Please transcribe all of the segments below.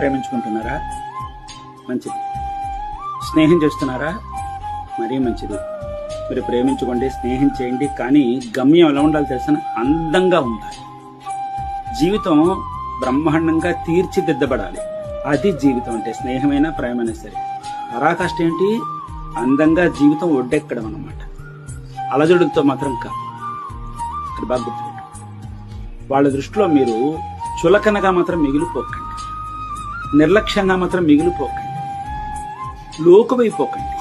ప్రేమించుకుంటున్నారా? మంచిది. స్నేహం చేస్తున్నారా? మరీ మంచిది. మీరు ప్రేమించుకోండి, స్నేహం చేయండి, కానీ గమ్యం ఎలా ఉండాలి తెలిసిన? అందంగా ఉండాలి. జీవితం బ్రహ్మాండంగా తీర్చిదిద్దబడాలి. అది జీవితం అంటే. స్నేహమైనా ప్రేమైనా సరే. పరాకాష్ట ఏంటి? అందంగా జీవితం ఒడ్డెక్కడం అన్నమాట. అలజడులతో మాత్రం కాదు. అది బాగా గుర్తుపెట్టు. వాళ్ళ దృష్టిలో మీరు చులకనగా మాత్రం మిగిలిపోకండి, నిర్లక్ష్యంగా మాత్రం మిగిలిపోకండి, లోకువైపోకండి,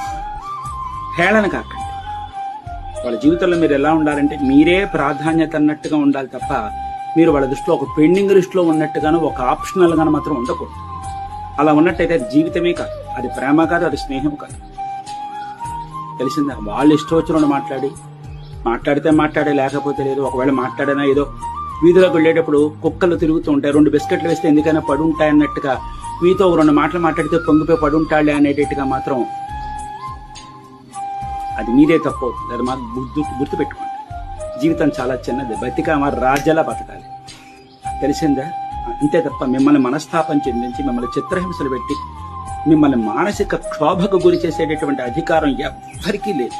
హేళన కాకండి. వాళ్ళ జీవితంలో మీరు ఎలా ఉండాలంటే మీరే ప్రాధాన్యత అన్నట్టుగా ఉండాలి తప్ప మీరు వాళ్ళ దృష్టిలో ఒక పెండింగ్ లిస్టులో ఉన్నట్టుగాను, ఒక ఆప్షనల్ గాను మాత్రం ఉండకూడదు. అలా ఉన్నట్టయితే అది జీవితమే కాదు, అది ప్రేమ కాదు, అది స్నేహం కాదు. తెలిసిందా? వాళ్ళు ఇష్టం వచ్చిన మాట్లాడితే మాట్లాడే, లేకపోతే లేదు. ఒకవేళ మాట్లాడినా ఏదో వీధిలోకి వెళ్ళేటప్పుడు కుక్కలు తిరుగుతూ ఉంటాయి, 2 బిస్కెట్లు వేస్తే ఎందుకైనా పడి ఉంటాయి అన్నట్టుగా మీతో 2 మాటలు మాట్లాడితే పొంగిపోయి పడి ఉంటాడులే అనేటట్టుగా మాత్రం అది మీరే తప్పు అవుతుంది. అది మాకు గుర్తుపెట్టుకోండి. జీవితం చాలా చిన్నది, బతికా మరి రాజ్యాలా బతకాలి. తెలిసిందా? అంతే తప్ప మిమ్మల్ని మనస్తాపం చెందించి, మిమ్మల్ని చిత్రహింసలు పెట్టి, మిమ్మల్ని మానసిక క్షోభకు గురి చేసేటటువంటి అధికారం ఎవ్వరికీ లేదు.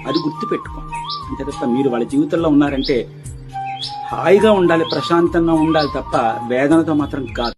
అది గుర్తుపెట్టుకోండి. అంతే తప్ప మీరు వాళ్ళ జీవితంలో ఉన్నారంటే హాయిగా ఉండాలి, ప్రశాంతంగా ఉండాలి తప్ప వేదనతో మాత్రం కాదు.